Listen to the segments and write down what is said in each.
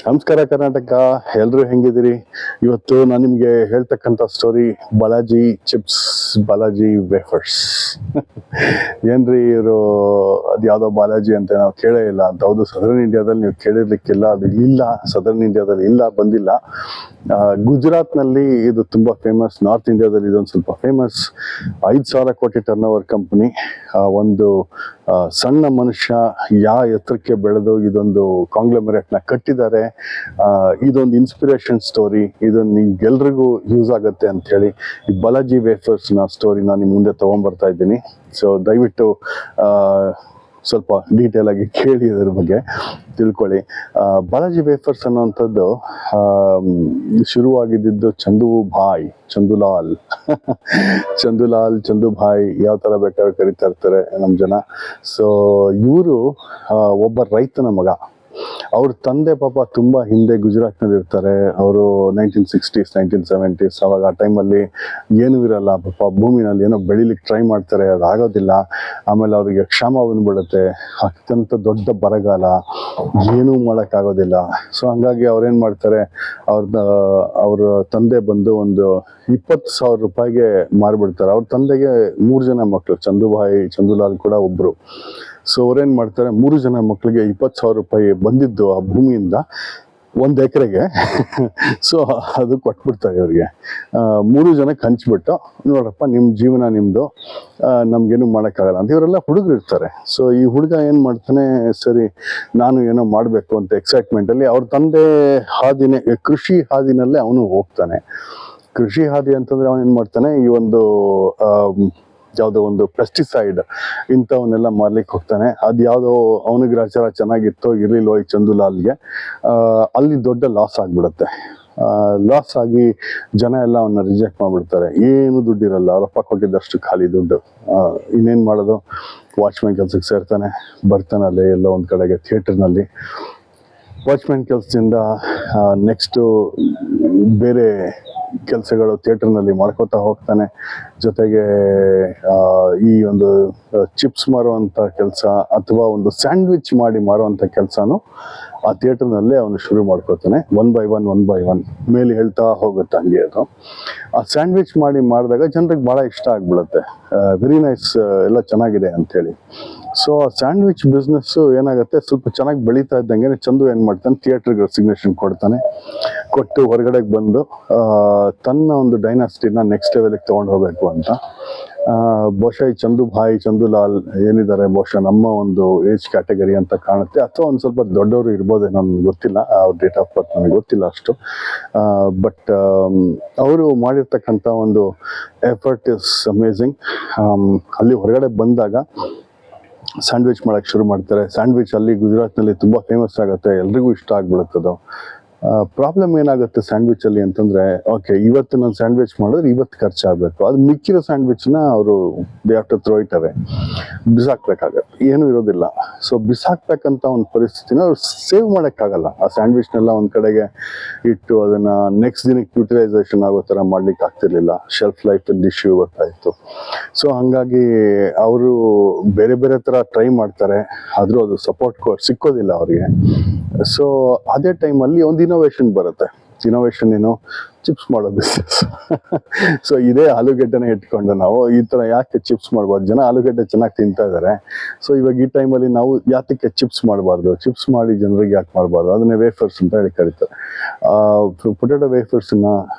ನಮಸ್ಕಾರ ಕರ್ನಾಟಕ, ಎಲ್ಲರೂ ಹೆಂಗಿದ್ದೀರಿ? ಇವತ್ತು ನಾನು ನಿಮಗೆ ಹೇಳ್ತಕ್ಕಂಥ story Balaji chips, Balaji wafers. ಏನ್ರಿ ಇವರು ಅದು ಯಾವುದೋ ಬಾಲಾಜಿ ಅಂತ ನಾವು ಕೇಳೇ ಇಲ್ಲ ಅಂತ. ಹೌದು, ಸದರ್ನ್ ಇಂಡಿಯಾದಲ್ಲಿ ನೀವು ಕೇಳಿರ್ಲಿಕ್ಕಿಲ್ಲ, ಅದು ಇಲ್ಲ, ಸದರ್ನ್ ಇಂಡಿಯಾದಲ್ಲಿ ಇಲ್ಲ, ಬಂದಿಲ್ಲ. ಗುಜರಾತ್ನಲ್ಲಿ ಇದು ತುಂಬ ಫೇಮಸ್, ನಾರ್ತ್ ಇಂಡಿಯಾದಲ್ಲಿ ಇದೊಂದು ಸ್ವಲ್ಪ ಫೇಮಸ್. 5,000 ಕೋಟಿ ಟರ್ನ್ ಓವರ್ ಕಂಪನಿ. ಒಂದು ಸಣ್ಣ ಮನುಷ್ಯ ಎತ್ತರಕ್ಕೆ ಬೆಳೆದು ಇದೊಂದು ಕಾಂಗ್ಲಮರೇಟ್ನ ಕಟ್ಟಿದ್ದಾರೆ. ಇದೊಂದು ಇನ್ಸ್ಪಿರೇಷನ್ ಸ್ಟೋರಿ, ಇದು ನಿಮ್ಗೆಲ್ರಿಗೂ ಯೂಸ್ ಆಗುತ್ತೆ ಅಂತ ಹೇಳಿ ಈ ಬಾಲಾಜಿ ವೇಫರ್ಸ್ನ ಸ್ಟೋರಿನ ನಿಮ್ಮ ಮುಂದೆ ತೊಗೊಂಡ್ಬರ್ತಾ ಇದ್ದೀನಿ. ಸೊ ದಯವಿಟ್ಟು ಸ್ವಲ್ಪ ಡೀಟೇಲ್ ಆಗಿ ಕೇಳಿ, ಅದ್ರ ಬಗ್ಗೆ ತಿಳ್ಕೊಳ್ಳಿ. ಬಾಲಾಜಿ ವೇಫರ್ಸ್ ಅನ್ನೋವಂಥದ್ದು ಶುರುವಾಗಿದ್ದು ಚಂದುಲಾಲ್ ಚಂದುಭಾಯ್, ಯಾವ ಥರ ಬೇಕಾದ್ರೆ ಕರಿತಾ ಇರ್ತಾರೆ ನಮ್ಮ ಜನ. ಸೊ ಇವರು ಒಬ್ಬ ರೈತನ ಮಗ. ಅವ್ರ ತಂದೆ ಪಾಪ ತುಂಬ ಹಿಂದೆ ಗುಜರಾತ್ನಲ್ಲಿ ಇರ್ತಾರೆ. ಅವರು 1960s 1970s, ಅವಾಗ ಆ ಟೈಮಲ್ಲಿ ಏನೂ ಇರಲ್ಲ ಪಾಪ, ಭೂಮಿನಲ್ಲಿ ಏನೋ ಬೆಳಿಲಿಕ್ಕೆ ಟ್ರೈ ಮಾಡ್ತಾರೆ, ಅದಾಗೋದಿಲ್ಲ. ಆಮೇಲೆ ಅವರಿಗೆ ಕ್ಷಾಮ ಬಂದ್ಬಿಡುತ್ತೆ, ಅತ್ಯಂತ ದೊಡ್ಡ ಬರಗಾಲ, ಏನೂ ಮಾಡೋಕ್ಕಾಗೋದಿಲ್ಲ. ಸೊ ಹಂಗಾಗಿ ಅವ್ರೇನು ಮಾಡ್ತಾರೆ, ಅವ್ರ ತಂದೆ ಬಂದು ಒಂದು 20,000 ರೂಪಾಯಿಗೆ ಮಾರಿಬಿಡ್ತಾರೆ. ಅವ್ರ ತಂದೆಗೆ 3 ಜನ ಮಕ್ಕಳು, ಚಂದುಲಾಲ್ ಕೂಡ ಒಬ್ಬರು. ಸೊ ಅವ್ರೇನು ಮಾಡ್ತಾರೆ, 3 ಜನ ಮಕ್ಕಳಿಗೆ 20,000 ರೂಪಾಯಿ ಬಂದಿದ್ದು ಆ ಭೂಮಿಯಿಂದ 1 ಎಕರೆಗೆ. ಸೊ ಅದು ಕೊಟ್ಬಿಡ್ತಾರೆ ಅವ್ರಿಗೆ. 3 ಜನಕ್ಕೆ ಹಂಚ್ಬಿಟ್ಟು, ನೋಡಪ್ಪ ನಿಮ್ಮ ಜೀವನ ನಿಮ್ಮದು, ನಮಗೇನು ಮಾಡೋಕ್ಕಾಗಲ್ಲ ಅಂತ. ಇವರೆಲ್ಲ ಹುಡುಗರು ಇರ್ತಾರೆ. ಸೊ ಈ ಹುಡುಗ ಏನು ಮಾಡ್ತಾನೆ, ಸರಿ ನಾನು ಏನೋ ಮಾಡಬೇಕು ಅಂತ ಎಕ್ಸೈಟ್ಮೆಂಟಲ್ಲಿ ಅವ್ರ ತಂದೆ ಕೃಷಿ ಹಾದಿನಲ್ಲೇ ಅವನು ಹೋಗ್ತಾನೆ. ಕೃಷಿ ಹಾದಿ ಅಂತಂದರೆ ಅವನು ಏನು ಮಾಡ್ತಾನೆ, ಈ ಒಂದು ಯಾವುದೋ ಒಂದು ಪೆಸ್ಟಿಸೈಡ್ ಇಂಥವನ್ನೆಲ್ಲ ಮಾರ್ಲಿಕ್ಕೆ ಹೋಗ್ತಾನೆ. ಅದು ಯಾವುದೋ ಅವನಿಗೆ ಗ್ರಾಚಾರ ಚೆನ್ನಾಗಿತ್ತೋ ಇರಲಿಲ್ಲೋ ಈ ಚಂದುಲಾಲ್ಗೆ, ಅಲ್ಲಿ ದೊಡ್ಡ ಲಾಸ್ ಆಗಿಬಿಡುತ್ತೆ. ಲಾಸ್ ಆಗಿ ಜನ ಎಲ್ಲ ಅವನ್ನ ರಿಜೆಕ್ಟ್ ಮಾಡಿಬಿಡ್ತಾರೆ. ಏನು ದುಡ್ಡಿರಲ್ಲ, ಅವರಪ್ಪ ಕೊಟ್ಟಿದ್ದಷ್ಟು ಖಾಲಿ ದುಡ್ಡು. ಇನ್ನೇನು ಮಾಡೋದು, ವಾಚ್ಮ್ಯಾನ್ ಕೆಲಸಕ್ಕೆ ಸೇರ್ತಾನೆ. ಬರ್ತಾನೆ ಅಲ್ಲೇ ಎಲ್ಲೋ ಒಂದು ಕಡೆಗೆ ಥಿಯೇಟರ್ನಲ್ಲಿ. ವಾಚ್ಮ್ಯಾನ್ ಕೆಲಸದಿಂದ ನೆಕ್ಸ್ಟು ಬೇರೆ ಕೆಲಸಗಳು ಥಿಯೇಟರ್ನಲ್ಲಿ ಮಾಡ್ಕೋತಾ ಹೋಗ್ತಾನೆ. ಜೊತೆಗೆ ಈ ಒಂದು ಚಿಪ್ಸ್ ಮಾರುವಂಥ ಕೆಲಸ ಅಥವಾ ಒಂದು ಸ್ಯಾಂಡ್ವಿಚ್ ಮಾಡಿ ಮಾರುವಂಥ ಕೆಲಸನೂ ಆ ಥಿಯೇಟರ್ನಲ್ಲೇ ಅವನು ಶುರು ಮಾಡ್ಕೋತಾನೆ. ಒನ್ ಬೈ ಒನ್ ಮೇಲೆ ಹೇಳ್ತಾ ಹೋಗುತ್ತೆ ಹಂಗೆ. ಅದು ಆ ಸ್ಯಾಂಡ್ವಿಚ್ ಮಾಡಿದಾಗ ಜನರಿಗೆ ಭಾಳ ಇಷ್ಟ ಆಗಿಬಿಡುತ್ತೆ. ವೆರಿ ನೈಸ್, ಎಲ್ಲ ಚೆನ್ನಾಗಿದೆ ಅಂಥೇಳಿ. ಸೊ ಆ ಸ್ಯಾಂಡ್ವಿಚ್ ಬಿಸ್ನೆಸ್ಸು ಏನಾಗುತ್ತೆ, ಸ್ವಲ್ಪ ಚೆನ್ನಾಗಿ ಬೆಳೀತಾ ಇದ್ದಂಗೆ ಚಂದು ಏನು ಮಾಡ್ತಾನೆ, ಥಿಯೇಟ್ರಿಗೆ ರೆಸಿಗ್ನೇಷನ್ ಕೊಟ್ಟು ಹೊರಗಡೆಗೆ ಬಂದು ತನ್ನ ಒಂದು ಡೈನಾಸ್ಟಿನ ನೆಕ್ಸ್ಟ್ ಲೆವೆಲಿಗೆ ತೊಗೊಂಡು ಹೋಗಬೇಕು ಅಂತ. ಬಹುಶಃ ಈ ಚಂದುಲಾಲ್ ಏನಿದ್ದಾರೆ, ಬಹುಶಃ ನಮ್ಮ ಒಂದು ಏಜ್ ಕ್ಯಾಟಗರಿ ಅಂತ ಕಾಣುತ್ತೆ, ಅಥವಾ ಒಂದು ಸ್ವಲ್ಪ ದೊಡ್ಡವರು ಇರ್ಬೋದೇನೋ, ನನಗೆ ಗೊತ್ತಿಲ್ಲ. ಅವ್ರ ಡೇಟ್ ಆಫ್ ಬರ್ತ್ ನನಗೆ ಗೊತ್ತಿಲ್ಲ ಅಷ್ಟು. ಬಟ್ ಅವರು ಮಾಡಿರ್ತಕ್ಕಂಥ ಒಂದು ಎಫರ್ಟ್ ಇಸ್ ಅಮೇಝಿಂಗ್. ಅಲ್ಲಿ ಹೊರಗಡೆ ಬಂದಾಗ ಸ್ಯಾಂಡ್ವಿಚ್ ಮಾಡೋಕ್ಕೆ ಶುರು ಮಾಡ್ತಾರೆ. ಸ್ಯಾಂಡ್ವಿಚ್ ಅಲ್ಲಿ ಗುಜರಾತ್ನಲ್ಲಿ ತುಂಬ ಫೇಮಸ್ ಆಗುತ್ತೆ, ಎಲ್ರಿಗೂ ಇಷ್ಟ ಆಗ್ಬಿಡುತ್ತದು. ಪ್ರಾಬ್ಲಮ್ ಏನಾಗುತ್ತೆ ಸ್ಯಾಂಡ್ವಿಚಲ್ಲಿ ಅಂತಂದರೆ, ಓಕೆ ಇವತ್ತು ನಾನು ಸ್ಯಾಂಡ್ವಿಚ್ ಮಾಡಿದ್ರೆ ಇವತ್ತು ಖರ್ಚಾಗಬೇಕು, ಅದು ಮಿಕ್ಕಿರೋ ಸ್ಯಾಂಡ್ವಿಚ್ನ ಅವರು they have to throw it away, ಬಿಸಾಕ್ಬೇಕಾಗತ್ತೆ, ಏನೂ ಇರೋದಿಲ್ಲ. ಸೊ ಬಿಸಾಕ್ಬೇಕಂತ ಒಂದು ಪರಿಸ್ಥಿತಿನ ಅವ್ರು ಸೇವ್ ಮಾಡೋಕ್ಕಾಗಲ್ಲ. ಆ ಸ್ಯಾಂಡ್ವಿಚ್ನೆಲ್ಲ ಒಂದು ಕಡೆಗೆ ಇಟ್ಟು ಅದನ್ನು ನೆಕ್ಸ್ಟ್ ದಿನಕ್ಕೆ ಯುಟಿಲೈಸೇಷನ್ ಆಗೋ ಥರ ಮಾಡ್ಲಿಕ್ಕೆ ಆಗ್ತಿರ್ಲಿಲ್ಲ. ಶೆಲ್ಫ್ ಲೈಫಲ್ಲಿ ಇಶ್ಯೂ ಗೊತ್ತಾಯಿತು. ಸೊ ಹಾಗಾಗಿ ಅವರು ಬೇರೆ ಬೇರೆ ಥರ ಟ್ರೈ ಮಾಡ್ತಾರೆ, ಆದರೂ ಅದು ಸಪೋರ್ಟ್ ಸಿಕ್ಕೋದಿಲ್ಲ ಅವರಿಗೆ. ಸೊ ಅದೇ ಟೈಮಲ್ಲಿ ಒಂದು ಇನೋವೇಷನ್ ಬರುತ್ತೆ. ಇನೋವೇಷನ್ ಏನು, ಚಿಪ್ಸ್ ಮಾಡೋ ಬಿಸ್ನೆಸ್. ಸೊ ಇದೇ ಆಲೂಗೆಡ್ಡೆನ ಇಟ್ಕೊಂಡು ನಾವು ಈ ಥರ ಯಾಕೆ ಚಿಪ್ಸ್ ಮಾಡ್ಬಾರ್ದು, ಜನ ಆಲೂಗೆಡ್ಡೆ ಚೆನ್ನಾಗಿ ತಿಂತಾ ಇದ್ದಾರೆ. ಸೊ ಇವಾಗ ಈ ಟೈಮಲ್ಲಿ ನಾವು ಯಾತಕ್ಕೆ ಚಿಪ್ಸ್ ಮಾಡಬಾರ್ದು, ಚಿಪ್ಸ್ ಮಾಡಿ ಜನರಿಗೆ ಯಾಕೆ ಮಾಡಬಾರ್ದು, ಅದನ್ನೇ ವೇಫರ್ಸ್ ಅಂತ ಹೇಳಿ ಕರೀತಾರೆ. ಪೊಟ್ಯಾಟೊ ವೇಫರ್ಸನ್ನ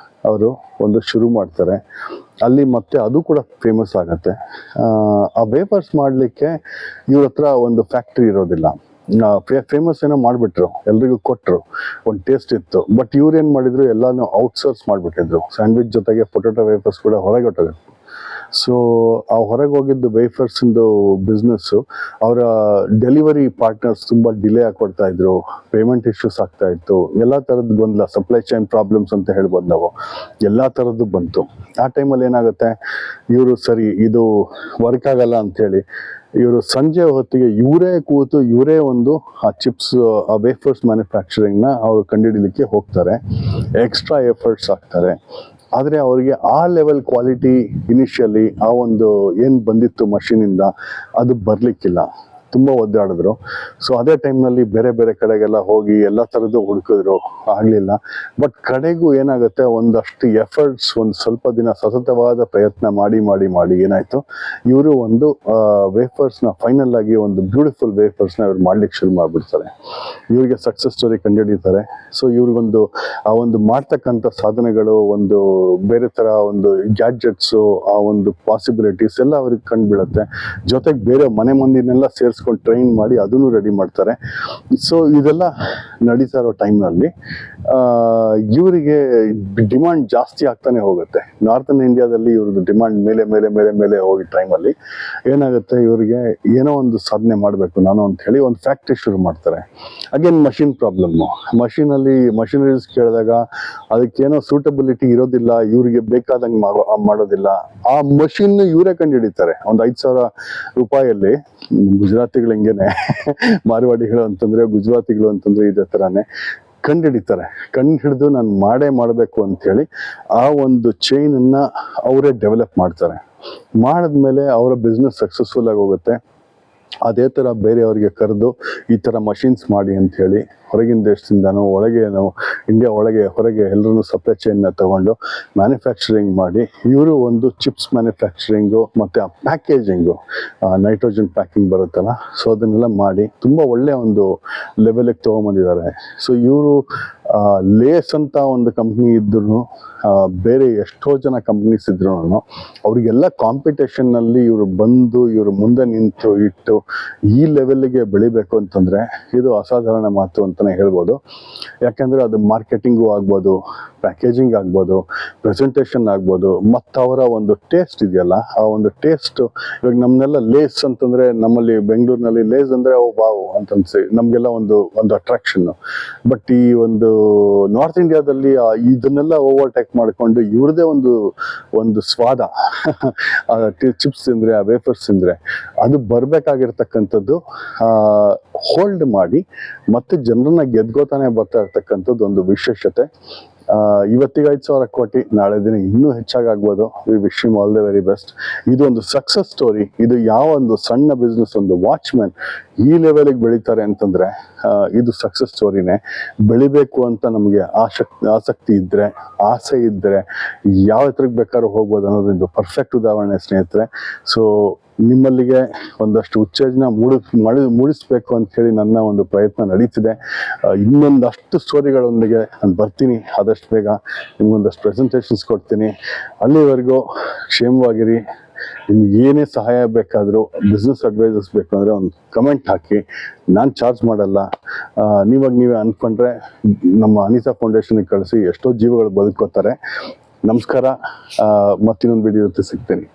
ಅವರು ಒಂದು ಶುರು ಮಾಡ್ತಾರೆ. ಅಲ್ಲಿ ಮತ್ತೆ ಅದು ಕೂಡ ಫೇಮಸ್ ಆಗುತ್ತೆ. ಆ ವೇಫರ್ಸ್ ಮಾಡಲಿಕ್ಕೆ ಇವ್ರ ಹತ್ರ ಒಂದು ಫ್ಯಾಕ್ಟ್ರಿ ಇರೋದಿಲ್ಲ. ಫೇಮಸ್ ಏನೋ ಮಾಡಿಬಿಟ್ರು, ಎಲ್ರಿಗೂ ಕೊಟ್ಟರು, ಒಂದು ಟೇಸ್ಟ್ ಇತ್ತು. ಬಟ್ ಇವ್ರೇನು ಮಾಡಿದ್ರು, ಎಲ್ಲನೂ ಔಟ್ಸೋರ್ಸ್ ಮಾಡಿಬಿಟ್ಟಿದ್ರು. ಸ್ಯಾಂಡ್ವಿಚ್ ಜೊತೆಗೆ ಪೊಟ್ಯಾಟೊ ವೇಫರ್ಸ್ ಕೂಡ ಹೊರಗೆ ಹೊಟ್ಟೋಗಿತ್ತು. ಸೊ ಆ ಹೊರಗೆ ಹೋಗಿದ್ದು ವೇಫರ್ಸಿಂದು ಬಿಸ್ನೆಸ್ಸು, ಅವರ ಡೆಲಿವರಿ ಪಾರ್ಟ್ನರ್ಸ್ ತುಂಬ ಡಿಲೇ ಕೊಡ್ತಾ ಇದ್ರು, ಪೇಮೆಂಟ್ ಇಶ್ಯೂಸ್ ಆಗ್ತಾ ಇತ್ತು, ಎಲ್ಲ ಥರದ್ದು ಗೊಂದಲ, ಸಪ್ಲೈ ಚೈನ್ ಪ್ರಾಬ್ಲಮ್ಸ್ ಅಂತ ಹೇಳ್ಬೋದು ನಾವು, ಎಲ್ಲ ಥರದ್ದು ಬಂತು. ಆ ಟೈಮಲ್ಲಿ ಏನಾಗುತ್ತೆ, ಇವರು ಸರಿ ಇದು ವರ್ಕ್ ಆಗಲ್ಲ ಅಂಥೇಳಿ ಇವರು ಸಂಜೆ ಹೊತ್ತಿಗೆ ಇವರೇ ಕೂತು ಇವರೇ ಒಂದು ಆ ಚಿಪ್ಸ್, ಆ ವೇಫರ್ಸ್ ಮ್ಯಾನುಫ್ಯಾಕ್ಚರಿಂಗ್ನ ಅವರು ಕಂಡುಹಿಡಲಿಕ್ಕೆ ಹೋಗ್ತಾರೆ. ಎಕ್ಸ್ಟ್ರಾ ಎಫರ್ಟ್ಸ್ ಹಾಕ್ತಾರೆ. ಆದರೆ ಅವರಿಗೆ ಆ ಲೆವೆಲ್ ಕ್ವಾಲಿಟಿ ಇನಿಷಿಯಲಿ ಆ ಒಂದು ಏನು ಬಂದಿತ್ತು ಮಷೀನಿಂದ ಅದು ಬರಲಿಕ್ಕಿಲ್ಲ. ತುಂಬ ಒದ್ದಾಡಿದ್ರು. ಸೊ ಅದೇ ಟೈಮ್ನಲ್ಲಿ ಬೇರೆ ಬೇರೆ ಕಡೆಗೆಲ್ಲ ಹೋಗಿ ಎಲ್ಲ ಥರದ್ದು ಹುಡುಕಿದ್ರು, ಆಗಲಿಲ್ಲ. ಬಟ್ ಕಡೆಗೂ ಏನಾಗುತ್ತೆ, ಒಂದಷ್ಟು ಎಫರ್ಟ್ಸ್, ಒಂದು ಸ್ವಲ್ಪ ದಿನ ಸತತವಾದ ಪ್ರಯತ್ನ ಮಾಡಿ ಮಾಡಿ ಮಾಡಿ ಏನಾಯಿತು, ಇವರು ಒಂದು ವೇಫರ್ಸ್ನ ಫೈನಲ್ ಆಗಿ ಒಂದು ಬ್ಯೂಟಿಫುಲ್ ವೇಫರ್ಸ್ನ ಇವ್ರು ಮಾಡ್ಲಿಕ್ಕೆ ಶುರು ಮಾಡಿಬಿಡ್ತಾರೆ. ಇವರಿಗೆ ಸಕ್ಸಸ್ ಸ್ಟೋರಿ ಕಂಡುಹಿಡಿತಾರೆ. ಸೊ ಇವ್ರಿಗೊಂದು ಆ ಒಂದು ಮಾಡ್ತಕ್ಕಂಥ ಸಾಧನೆಗಳು, ಒಂದು ಬೇರೆ ಥರ ಒಂದು ಗ್ಯಾಡ್ಜೆಟ್ಸು, ಆ ಒಂದು ಪಾಸಿಬಿಲಿಟೀಸ್ ಎಲ್ಲ ಅವ್ರಿಗೆ ಕಂಡುಬೀಳುತ್ತೆ. ಜೊತೆಗೆ ಬೇರೆ ಮನೆ ಮಂದಿನೆಲ್ಲ ಸೇರಿಸ್ಕೊಂಡು ಟ್ರೈನ್ ಮಾಡಿ ಅದನ್ನು ರೆಡಿ ಮಾಡ್ತಾರೆ. ಸೊ ಇದೆಲ್ಲ ನಡೀತಾ ಇರೋ ಟೈಮ್ನಲ್ಲಿ ಇವರಿಗೆ ಡಿಮಾಂಡ್ ಜಾಸ್ತಿ ಆಗ್ತಾನೆ ಹೋಗುತ್ತೆ. ನಾರ್ತನ್ ಇಂಡಿಯಾದಲ್ಲಿ ಇವ್ರದ್ದು ಡಿಮಾಂಡ್ ಮೇಲೆ ಮೇಲೆ ಮೇಲೆ ಮೇಲೆ ಹೋಗಿ ಟೈಮಲ್ಲಿ ಏನಾಗುತ್ತೆ, ಇವರಿಗೆ ಏನೋ ಒಂದು ಸಾಧನೆ ಮಾಡಬೇಕು ನಾನು ಅಂತ ಹೇಳಿ ಒಂದು ಫ್ಯಾಕ್ಟ್ರಿ ಶುರು ಮಾಡ್ತಾರೆ. Again machine problem. ಮಷಿನರೀಸ್ ಕೇಳಿದಾಗ ಅದಕ್ಕೇನೋ ಸೂಟಬಿಲಿಟಿ ಇರೋದಿಲ್ಲ, ಇವ್ರಿಗೆ ಬೇಕಾದಂಗೆ ಮಾಡೋದಿಲ್ಲ. ಆ ಮಷಿನ್ ಇವರೇ ಕಂಡುಹಿಡಿತಾರೆ. ಒಂದು 5,000 ರೂಪಾಯಲ್ಲಿ, ಗುಜರಾತಿಗಳು ಹಿಂಗೇನೆ, ಮಾರ್ವಾಡಿಗಳು ಅಂತಂದ್ರೆ, ಗುಜರಾತಿಗಳು ಅಂತಂದ್ರೆ ಇದೇ ಥರನೇ ಕಂಡುಹಿಡಿತಾರೆ. ಕಂಡುಹಿಡಿದು ನಾನು ಮಾಡಬೇಕು ಅಂಥೇಳಿ ಆ ಒಂದು ಚೈನನ್ನು ಅವರೇ ಡೆವಲಪ್ ಮಾಡ್ತಾರೆ. ಮಾಡಿದ್ಮೇಲೆ ಅವರ ಬಿಸ್ನೆಸ್ ಸಕ್ಸಸ್ಫುಲ್ ಆಗಿ ಹೋಗುತ್ತೆ. ಅದೇ ಥರ ಬೇರೆಯವ್ರಿಗೆ ಕರೆದು ಈ ಥರ ಮಷಿನ್ಸ್ ಮಾಡಿ ಅಂಥೇಳಿ ಹೊರಗಿನ ದೇಶದಿಂದನೂ ಇಂಡಿಯಾ ಒಳಗೆ ಹೊರಗೆ ಎಲ್ಲರೂ ಸಪ್ಲೈ ಚೈನ್ನ ತಗೊಂಡು ಮ್ಯಾನುಫ್ಯಾಕ್ಚರಿಂಗ್ ಮಾಡಿ ಇವರು ಒಂದು ಚಿಪ್ಸ್ ಮ್ಯಾನುಫ್ಯಾಕ್ಚರಿಂಗು ಮತ್ತು ಆ ಪ್ಯಾಕೇಜಿಂಗು, ನೈಟ್ರೋಜನ್ ಪ್ಯಾಕಿಂಗ್ ಬರುತ್ತಲ್ಲ, ಸೊ ಅದನ್ನೆಲ್ಲ ಮಾಡಿ ತುಂಬ ಒಳ್ಳೆಯ ಒಂದು ಲೆವೆಲಿಗೆ ತೊಗೊಂಬಂದಿದ್ದಾರೆ. ಸೊ ಇವರು ಲೇಸ್ ಅಂತ ಒಂದು ಕಂಪ್ನಿ ಇದ್ರೂ, ಬೇರೆ ಎಷ್ಟೋ ಜನ ಕಂಪ್ನೀಸ್ ಇದ್ರೂ ಅವರಿಗೆಲ್ಲ ಕಾಂಪಿಟೇಷನ್ನಲ್ಲಿ ಇವರು ಮುಂದೆ ನಿಂತು ಇಟ್ಟು ಈ ಲೆವೆಲ್ಗೆ ಬೆಳಿಬೇಕು ಅಂತಂದರೆ ಇದು ಅಸಾಧಾರಣ ಮಾತು ಅಂತಲೇ ಹೇಳ್ಬೋದು. ಯಾಕೆಂದರೆ ಅದು ಮಾರ್ಕೆಟಿಂಗು ಆಗ್ಬೋದು, ಪ್ಯಾಕೇಜಿಂಗ್ ಆಗ್ಬೋದು, ಪ್ರೆಸೆಂಟೇಷನ್ ಆಗ್ಬೋದು, ಮತ್ತು ಅವರ ಒಂದು ಟೇಸ್ಟ್ ಇದೆಯಲ್ಲ, ಆ ಒಂದು ಟೇಸ್ಟು. ಇವಾಗ ನಮ್ಮನ್ನೆಲ್ಲ ಲೇಸ್ ಅಂತಂದರೆ, ನಮ್ಮಲ್ಲಿ ಬೆಂಗಳೂರಿನಲ್ಲಿ ಲೇಸ್ ಅಂದರೆ ವಾವ್ ಅಂತನ್ಸಿ ನಮಗೆಲ್ಲ ಒಂದು ಅಟ್ರಾಕ್ಷನ್ನು. ಬಟ್ ಈ ಒಂದು ನಾರ್ತ್ ಇಂಡಿಯಾದಲ್ಲಿ ಇದನ್ನೆಲ್ಲ ಓವರ್ಟೇಕ್ ಮಾಡಿಕೊಂಡು ಇವ್ರದೇ ಒಂದು ಸ್ವಾದ ಚಿಪ್ಸ್ ತಿಂದರೆ, ಆ ವೇಫರ್ಸ್ ತಿಂದರೆ ಅದು ಬರಬೇಕಾಗಿರ್ತಕ್ಕಂಥದ್ದು ಹೋಲ್ಡ್ ಮಾಡಿ ಮತ್ತೆ ಜನರನ್ನ ಗೆದ್ಕೋತಾನೆ ಬರ್ತಾ ಇರ್ತಕ್ಕಂಥದ್ದು ಒಂದು ವಿಶೇಷತೆ. ಇವತ್ತಿಗೆ 5,000 ಕೋಟಿ, ನಾಳೆ ದಿನ ಇನ್ನೂ ಹೆಚ್ಚಾಗ್ಬೋದು. We wish him all the very best. ಇದು ಒಂದು ಸಕ್ಸಸ್ ಸ್ಟೋರಿ. ಇದು ಯಾವ ಒಂದು ಸಣ್ಣ ಬಿಸ್ನೆಸ್, ಒಂದು ವಾಚ್ಮ್ಯಾನ್ ಈ ಲೆವೆಲಿಗೆ ಬೆಳೀತಾರೆ ಅಂತಂದ್ರೆ ಇದು ಸಕ್ಸಸ್ ಸ್ಟೋರಿನೇ. ಬೆಳಿಬೇಕು ಅಂತ ನಮಗೆ ಆಸಕ್ತಿ ಇದ್ದರೆ, ಆಸೆ ಇದ್ದರೆ ಯಾವ ಹತ್ರಕ್ಕೆ ಬೇಕಾದ್ರೂ ಹೋಗ್ಬೋದು ಅನ್ನೋದೊಂದು ಪರ್ಫೆಕ್ಟ್ ಉದಾಹರಣೆ ಸ್ನೇಹಿತರೆ. ಸೊ ನಿಮ್ಮಲ್ಲಿಗೆ ಒಂದಷ್ಟು ಉತ್ತೇಜನ ಮೂಡಿಸ್ಬೇಕು ಅಂತ ಹೇಳಿ ನನ್ನ ಒಂದು ಪ್ರಯತ್ನ ನಡೀತಿದೆ. ಇನ್ನೊಂದಷ್ಟು ಸ್ಟೋರಿಗಳೊಂದಿಗೆ ನಾನು ಬರ್ತೀನಿ ಆದಷ್ಟು ಬೇಗ. ನಿಮ್ಗೊಂದಷ್ಟು ಪ್ರೆಸೆಂಟೇಷನ್ಸ್ ಕೊಡ್ತೀನಿ. ಅಲ್ಲಿವರೆಗೂ ಕ್ಷೇಮವಾಗಿರಿ. ನಿಮ್ಗೆ ಏನೇ ಸಹಾಯ ಬೇಕಾದರೂ, ಬಿಸ್ನೆಸ್ ಅಡ್ವೈಸಸ್ ಬೇಕು ಅಂದರೆ ಒಂದು ಕಮೆಂಟ್ ಹಾಕಿ. ನಾನು ಚಾರ್ಜ್ ಮಾಡಲ್ಲ. ನೀವೇ ಅಂದ್ಕೊಂಡ್ರೆ ನಮ್ಮ ಅನಿತಾ ಫೌಂಡೇಶನ್ಗೆ ಕಳಿಸಿ ಎಷ್ಟೋ ಜೀವಗಳು ಬದುಕೋತಾರೆ. ನಮಸ್ಕಾರ. ಮತ್ತಿನ್ನೊಂದು ವಿಡಿಯೋ ಜೊತೆ ಸಿಗ್ತೀನಿ.